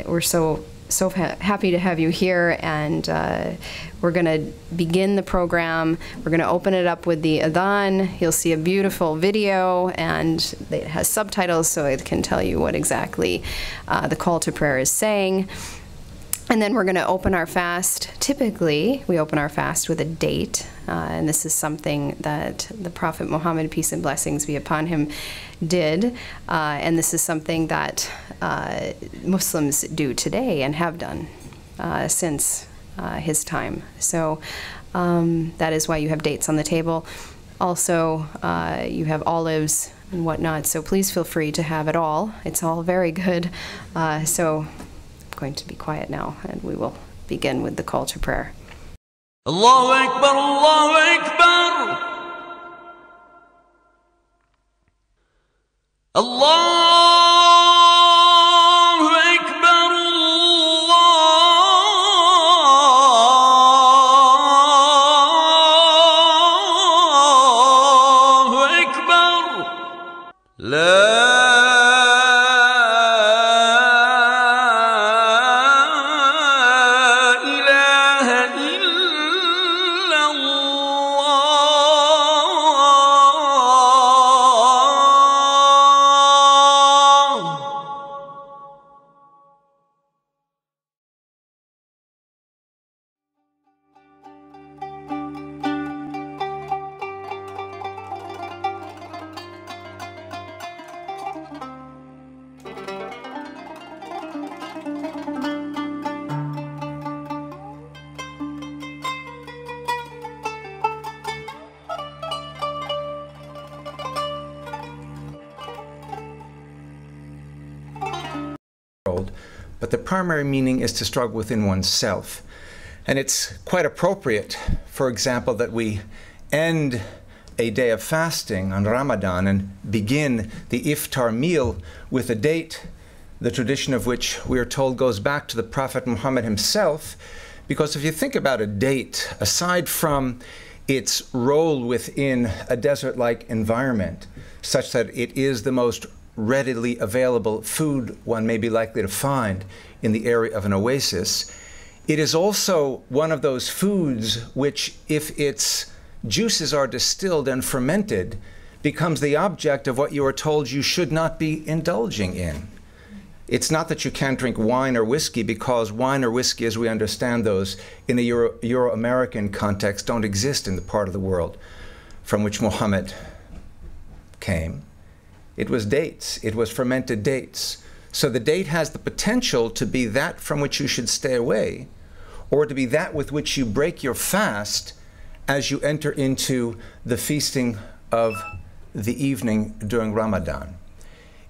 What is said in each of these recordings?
We're so happy to have you here, and we're going to begin the program. We're going to open it up with the adhan. You'll see a beautiful video, and it has subtitles so it can tell you what exactly the call to prayer is saying. And then we're going to open our fast. Typically, we open our fast with a date, and this is something that the Prophet Muhammad, peace and blessings be upon him, did. And this is something that Muslims do today and have done since his time. So that is why you have dates on the table. Also, you have olives and whatnot, so please feel free to have it all. It's all very good. So I'm going to be quiet now, and we will begin with the call to prayer. Allahu Akbar, Allahu Akbar. Allahu Akbar, Allahu Akbar. La but the primary meaning is to struggle within oneself. And it's quite appropriate, for example, that we end a day of fasting on Ramadan and begin the iftar meal with a date, the tradition of which we are told goes back to the Prophet Muhammad himself. Because if you think about a date, aside from its role within a desert-like environment, such that it is the most readily available food one may be likely to find in the area of an oasis, it is also one of those foods which, if its juices are distilled and fermented, becomes the object of what you are told you should not be indulging in. It's not that you can't drink wine or whiskey, because wine or whiskey, as we understand those in a Euro-American context, don't exist in the part of the world from which Muhammad came. It was dates. It was fermented dates. So the date has the potential to be that from which you should stay away, or to be that with which you break your fast as you enter into the feasting of the evening during Ramadan.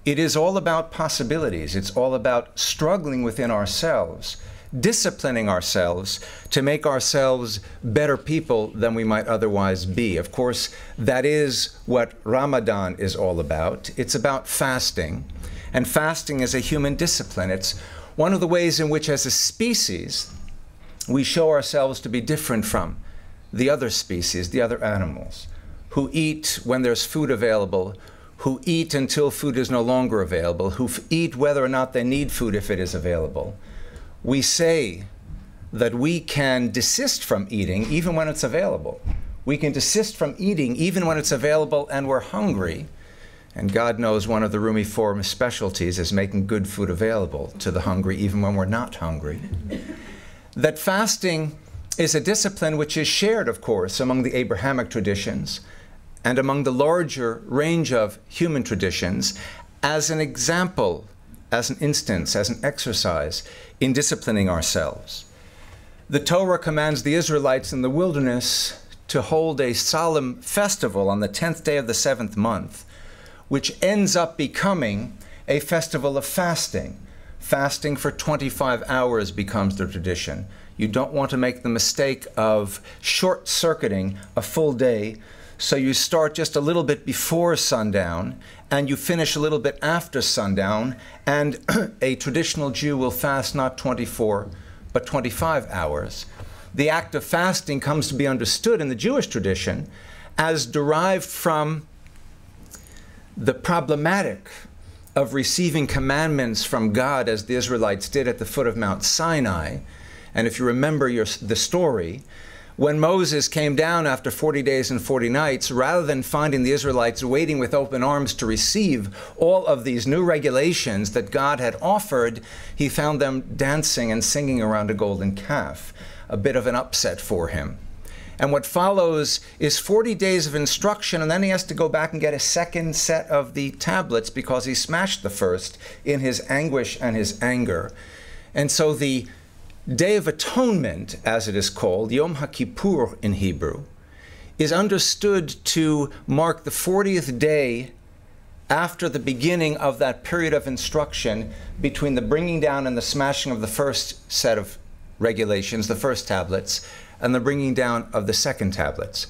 It is all about possibilities. It's all about struggling within ourselves, disciplining ourselves to make ourselves better people than we might otherwise be. Of course, that is what Ramadan is all about. It's about fasting, and fasting is a human discipline. It's one of the ways in which, as a species, we show ourselves to be different from the other species, the other animals, who eat when there's food available, who eat until food is no longer available, who eat whether or not they need food if it is available. We say that we can desist from eating even when it's available. We can desist from eating even when it's available and we're hungry. And God knows one of the Rumi Forum specialties is making good food available to the hungry even when we're not hungry. That fasting is a discipline which is shared, of course, among the Abrahamic traditions and among the larger range of human traditions as an example, as an instance, as an exercise in disciplining ourselves. The Torah commands the Israelites in the wilderness to hold a solemn festival on the 10th day of the 7th month, which ends up becoming a festival of fasting. Fasting for 25 hours becomes the tradition. You don't want to make the mistake of short-circuiting a full day, so you start just a little bit before sundown, and you finish a little bit after sundown, and a traditional Jew will fast not 24, but 25 hours. The act of fasting comes to be understood in the Jewish tradition as derived from the problematic of receiving commandments from God as the Israelites did at the foot of Mount Sinai. And if you remember the story, when Moses came down after 40 days and 40 nights, rather than finding the Israelites waiting with open arms to receive all of these new regulations that God had offered, he found them dancing and singing around a golden calf, a bit of an upset for him. And what follows is 40 days of instruction, and then he has to go back and get a second set of the tablets because he smashed the first in his anguish and his anger. And so the Day of Atonement, as it is called, Yom HaKippur in Hebrew, is understood to mark the 40th day after the beginning of that period of instruction between the bringing down and the smashing of the first set of regulations, the first tablets, and the bringing down of the second tablets.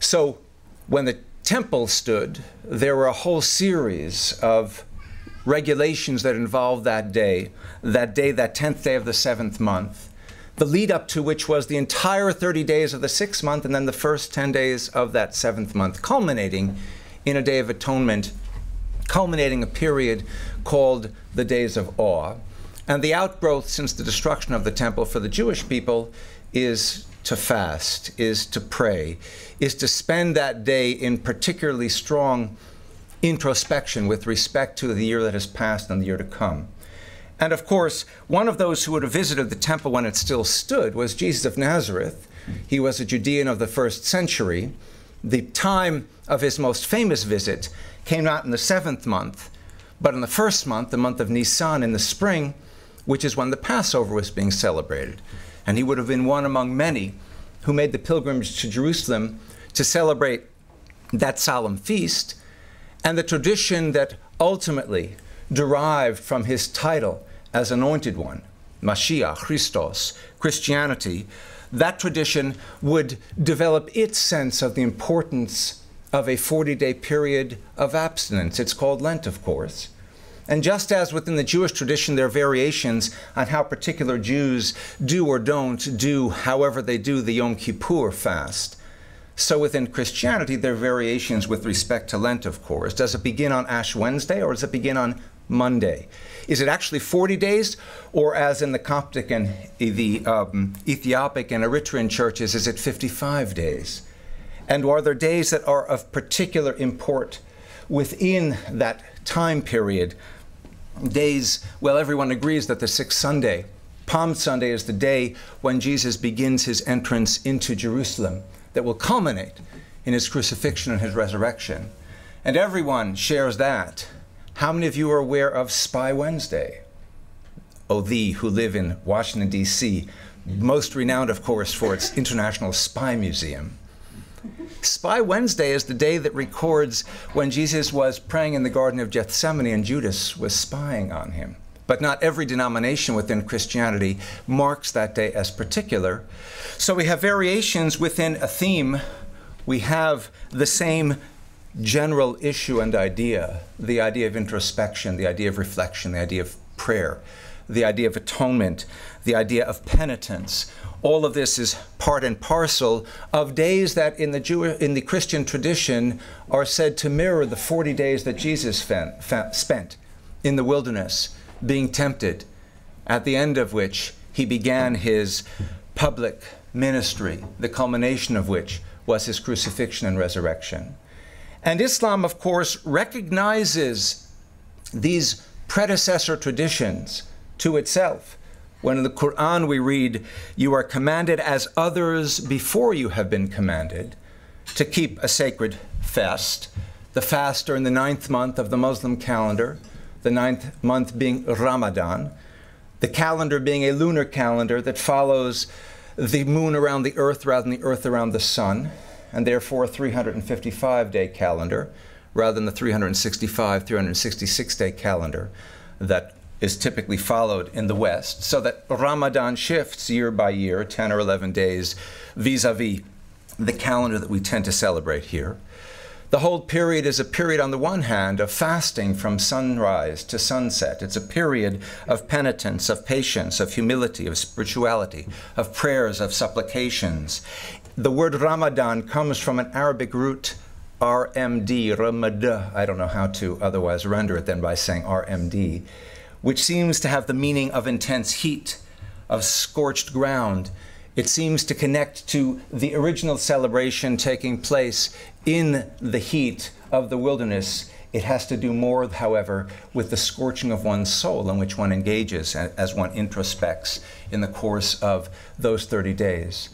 So when the temple stood, there were a whole series of regulations that involved that day, that 10th day of the 7th month, the lead up to which was the entire 30 days of the 6th month and then the first 10 days of that 7th month, culminating in a Day of Atonement, culminating a period called the Days of Awe. And the outgrowth since the destruction of the temple for the Jewish people is to fast, is to pray, is to spend that day in particularly strong introspection with respect to the year that has passed and the year to come. And of course, one of those who would have visited the temple when it still stood was Jesus of Nazareth. He was a Judean of the 1st century. The time of his most famous visit came not in the 7th month, but in the 1st month, the month of Nisan in the spring, which is when the Passover was being celebrated. And he would have been one among many who made the pilgrimage to Jerusalem to celebrate that solemn feast, and the tradition that ultimately derived from his title as Anointed One, Mashiach, Christos, Christianity. That tradition would develop its sense of the importance of a 40-day period of abstinence. It's called Lent, of course. And just as within the Jewish tradition there are variations on how particular Jews do or don't do, however they do, the Yom Kippur fast, so within Christianity there are variations with respect to Lent, of course. Does it begin on Ash Wednesday or does it begin on Monday? Is it actually 40 days, or as in the Coptic and the Ethiopic and Eritrean churches, is it 55 days? And are there days that are of particular import within that time period? Days, well, everyone agrees that the 6th Sunday, Palm Sunday, is the day when Jesus begins his entrance into Jerusalem that will culminate in his crucifixion and his resurrection. And everyone shares that. How many of you are aware of Spy Wednesday? Oh, thee who live in Washington, D.C., most renowned, of course, for its International Spy Museum. Spy Wednesday is the day that records when Jesus was praying in the Garden of Gethsemane and Judas was spying on him. But not every denomination within Christianity marks that day as particular. So we have variations within a theme. We have the same general issue and idea, the idea of introspection, the idea of reflection, the idea of prayer, the idea of atonement, the idea of penitence. All of this is part and parcel of days that in the Christian tradition are said to mirror the 40 days that Jesus spent in the wilderness, being tempted, at the end of which he began his public ministry, the culmination of which was his crucifixion and resurrection. And Islam, of course, recognizes these predecessor traditions to itself. When in the Quran we read, "You are commanded as others before you have been commanded to keep a sacred fast." The fast during the 9th month of the Muslim calendar, the 9th month being Ramadan, the calendar being a lunar calendar that follows the moon around the earth rather than the earth around the sun, and therefore a 355-day calendar rather than the 365, 366-day calendar that is typically followed in the West, so that Ramadan shifts year by year, 10 or 11 days, vis-a-vis the calendar that we tend to celebrate here. The whole period is a period, on the one hand, of fasting from sunrise to sunset. It's a period of penitence, of patience, of humility, of spirituality, of prayers, of supplications. The word Ramadan comes from an Arabic root, RMD, Ramad, I don't know how to otherwise render it than by saying RMD, which seems to have the meaning of intense heat, of scorched ground. It seems to connect to the original celebration taking place in the heat of the wilderness. It has to do more, however, with the scorching of one's soul in which one engages as one introspects in the course of those 30 days.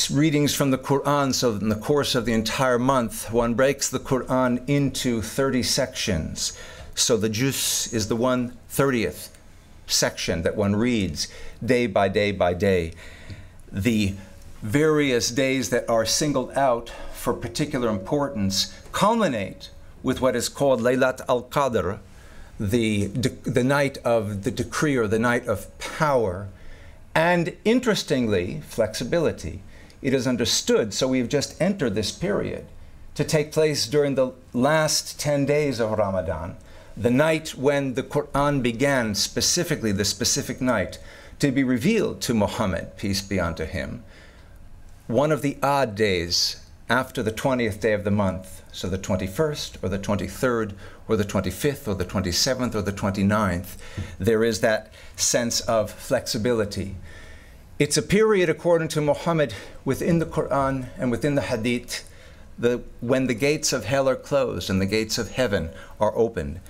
Readings from the Quran, so that in the course of the entire month, one breaks the Quran into 30 sections. So the juz is the 1/30th section that one reads day by day by day. The various days that are singled out for particular importance culminate with what is called Laylat al-Qadr, the night of the decree or the night of power, and interestingly, flexibility. It is understood, so we've just entered this period, to take place during the last 10 days of Ramadan, the night when the Quran began, specifically the specific night, to be revealed to Muhammad, peace be unto him, one of the odd days after the 20th day of the month, so the 21st or the 23rd or the 25th or the 27th or the 29th, there is that sense of flexibility. It's a period, according to Muhammad, within the Quran and within the Hadith, when the gates of hell are closed and the gates of heaven are opened.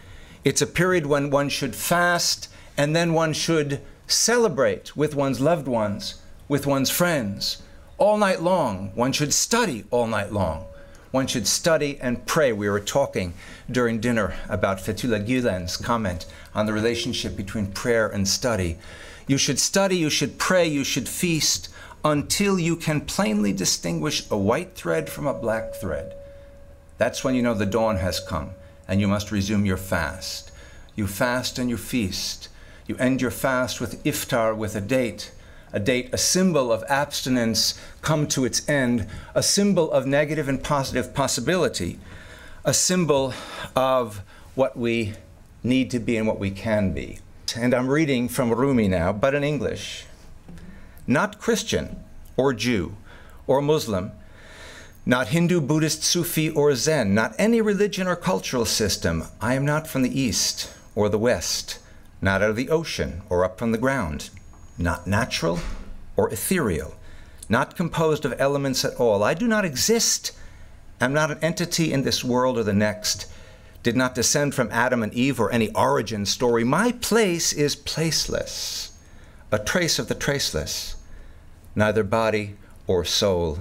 It's a period when one should fast and then one should celebrate with one's loved ones, with one's friends, all night long. One should study all night long. One should study and pray. We were talking during dinner about Fethullah Gülen's comment on the relationship between prayer and study. You should study, you should pray, you should feast until you can plainly distinguish a white thread from a black thread. That's when you know the dawn has come and you must resume your fast. You fast and you feast. You end your fast with iftar, with a date, a symbol of abstinence come to its end, a symbol of negative and positive possibility, a symbol of what we need to be and what we can be. And I'm reading from Rumi now, but in English. Not Christian or Jew or Muslim, not Hindu, Buddhist, Sufi, or Zen, not any religion or cultural system. I am not from the East or the West, not out of the ocean or up from the ground, not natural or ethereal, not composed of elements at all. I do not exist. I'm not an entity in this world or the next. Did not descend from Adam and Eve or any origin story. My place is placeless, a trace of the traceless, neither body or soul.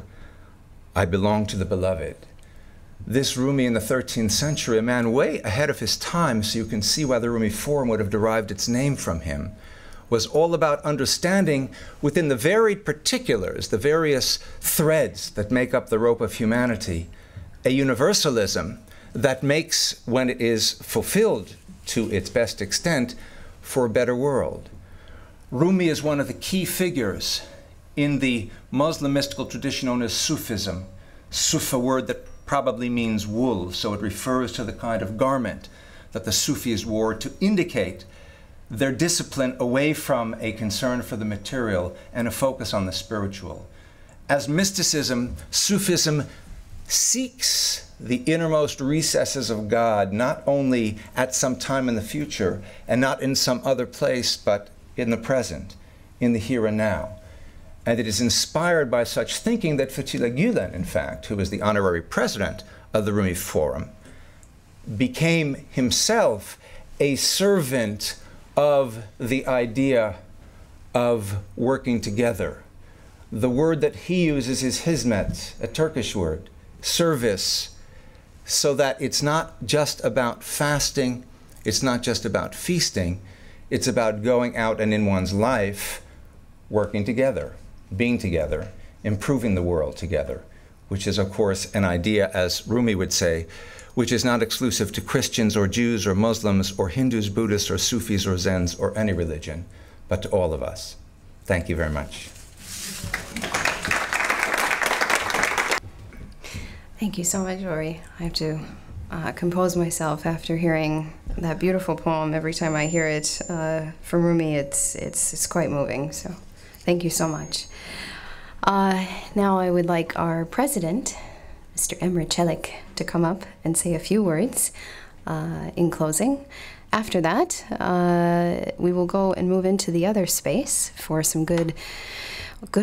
I belong to the beloved. This Rumi in the 13th century, a man way ahead of his time, so you can see why the Rumi Forum would have derived its name from him, was all about understanding within the varied particulars, the various threads that make up the rope of humanity, a universalism that makes, when it is fulfilled to its best extent, for a better world. Rumi is one of the key figures in the Muslim mystical tradition known as Sufism. Suf, a word that probably means wool, so it refers to the kind of garment that the Sufis wore to indicate their discipline away from a concern for the material and a focus on the spiritual. As mysticism, Sufism seeks the innermost recesses of God, not only at some time in the future and not in some other place, but in the present, in the here and now. And it is inspired by such thinking that Fethullah Gülen, in fact, who is the honorary president of the Rumi Forum, became himself a servant of the idea of working together. The word that he uses is hizmet, a Turkish word, service, so that it's not just about fasting, it's not just about feasting, it's about going out and in one's life, working together, being together, improving the world together, which is, of course, an idea, as Rumi would say, which is not exclusive to Christians or Jews or Muslims or Hindus, Buddhists or Sufis or Zens or any religion, but to all of us. Thank you very much. Thank you so much, Rory. I have to compose myself after hearing that beautiful poem. Every time I hear it from Rumi, it's quite moving. So thank you so much. Now I would like our president, Mr. Emre Çelik to come up and say a few words in closing. After that, we will go and move into the other space for some good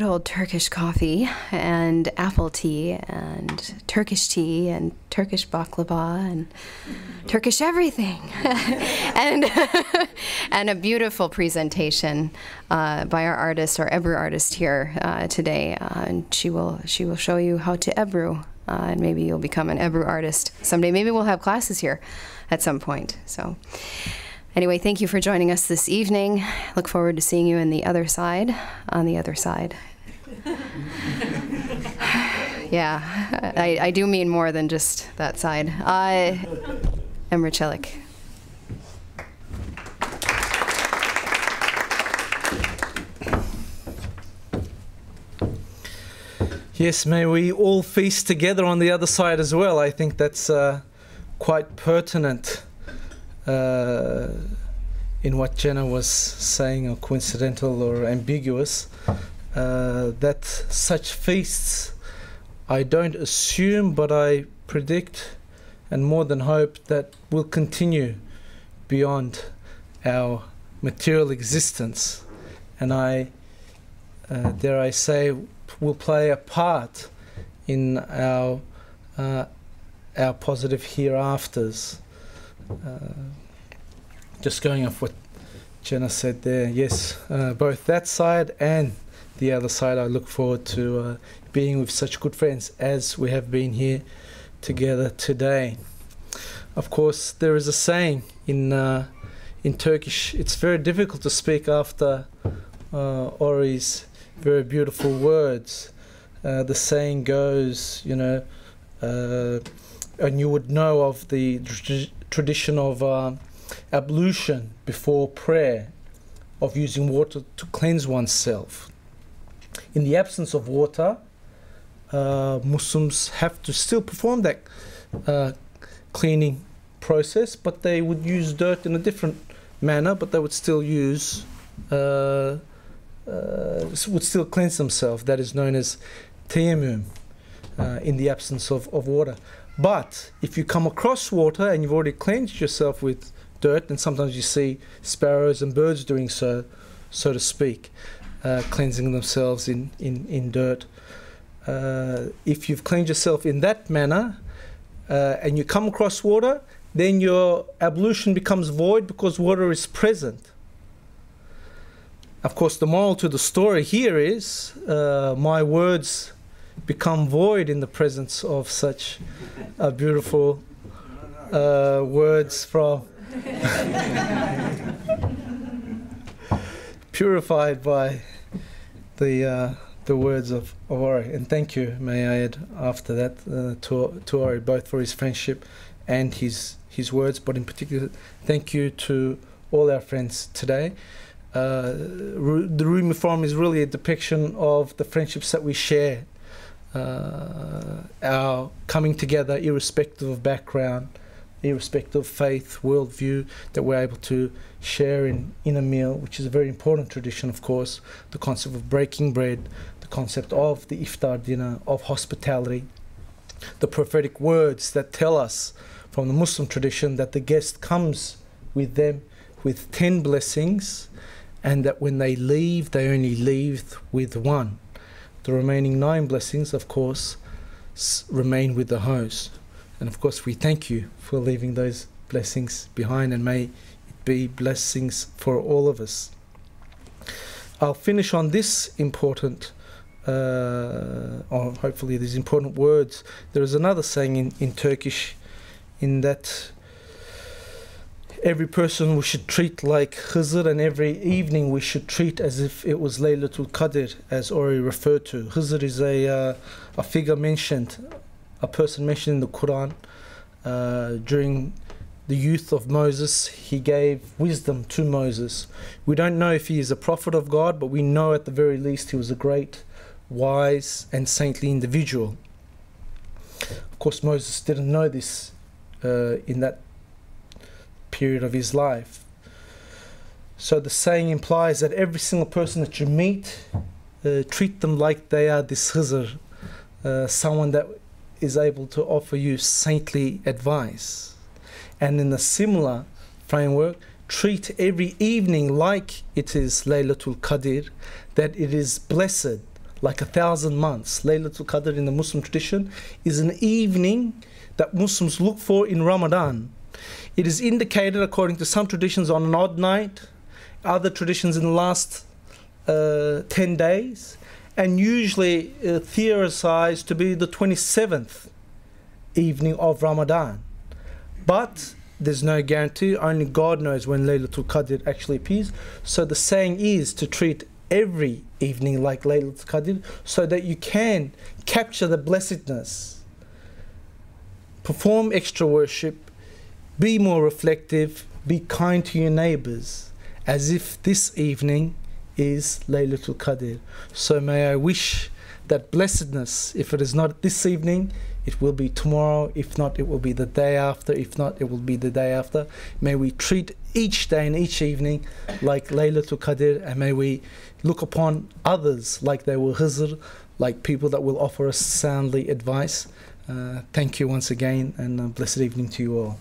old Turkish coffee and apple tea and Turkish baklava and Turkish everything. and a beautiful presentation by our artist, our Ebru artist here today. And she will show you how to Ebru. And maybe you'll become an Ebru artist someday. Maybe we'll have classes here at some point. So anyway, thank you for joining us this evening. Look forward to seeing you on the other side. Yeah, I do mean more than just that side. Emre Çelik. Yes, may we all feast together on the other side as well. I think that's quite pertinent in what Jenna was saying, or coincidental or ambiguous, that such feasts, I don't assume, but I predict and more than hope that will continue beyond our material existence. And I, dare I say, will play a part in our positive hereafters. Just going off what Jenna said there, yes, both that side and the other side, I look forward to being with such good friends as we have been here together today. Of course, there is a saying in Turkish. It's very difficult to speak after Ori's very beautiful words. The saying goes, you know, and you would know of the tradition of ablution before prayer, of using water to cleanse oneself. In the absence of water, Muslims have to still perform that cleaning process, but they would use dirt in a different manner, but they would still use would still cleanse themselves. That is known as tayammum in the absence of water. But if you come across water and you've already cleansed yourself with dirt, and sometimes you see sparrows and birds doing so to speak, cleansing themselves in dirt. If you've cleansed yourself in that manner and you come across water, then your ablution becomes void because water is present. Of course, the moral to the story here is my words become void in the presence of such beautiful words from purified by the words of Ori. And thank you, may I add after that, to Ori, both for his friendship and his words, but in particular, thank you to all our friends today. The Rumi Forum is really a depiction of the friendships that we share, our coming together irrespective of background, irrespective of faith, worldview, that we're able to share in a meal, which is a very important tradition, of course, the concept of breaking bread, the concept of the iftar dinner, of hospitality, the prophetic words that tell us from the Muslim tradition that the guest comes with them with 10 blessings, and that when they leave, they only leave with one. The remaining 9 blessings, of course, remain with the host. And of course, we thank you for leaving those blessings behind, and may it be blessings for all of us. I'll finish on this important, or hopefully these important words. There is another saying in Turkish, in that every person we should treat like Hızır, and every evening we should treat as if it was Laylatul Qadr, as Ori referred to. Hızır is a figure mentioned, a person mentioned in the Quran. During the youth of Moses, he gave wisdom to Moses. We don't know if he is a prophet of God, but we know at the very least he was a great, wise and saintly individual. Of course, Moses didn't know this in that period of his life. So the saying implies that every single person that you meet, treat them like they are this Hızır, someone that is able to offer you saintly advice. And in a similar framework, treat every evening like it is Laylatul Qadr, that it is blessed, like 1,000 months. Laylatul Qadr in the Muslim tradition is an evening that Muslims look for in Ramadan. It is indicated according to some traditions on an odd night, other traditions in the last 10 days, and usually theorized to be the 27th evening of Ramadan. But there's no guarantee, only God knows when Laylatul Qadr actually appears. So the saying is to treat every evening like Laylatul Qadr so that you can capture the blessedness, perform extra worship, be more reflective, be kind to your neighbors, as if this evening is Laylatul Qadr. So may I wish that blessedness, if it is not this evening, it will be tomorrow. If not, it will be the day after. If not, it will be the day after. May we treat each day and each evening like Laylatul Qadr, and may we look upon others like they were Hizr, like people that will offer us soundly advice. Thank you once again, and a blessed evening to you all.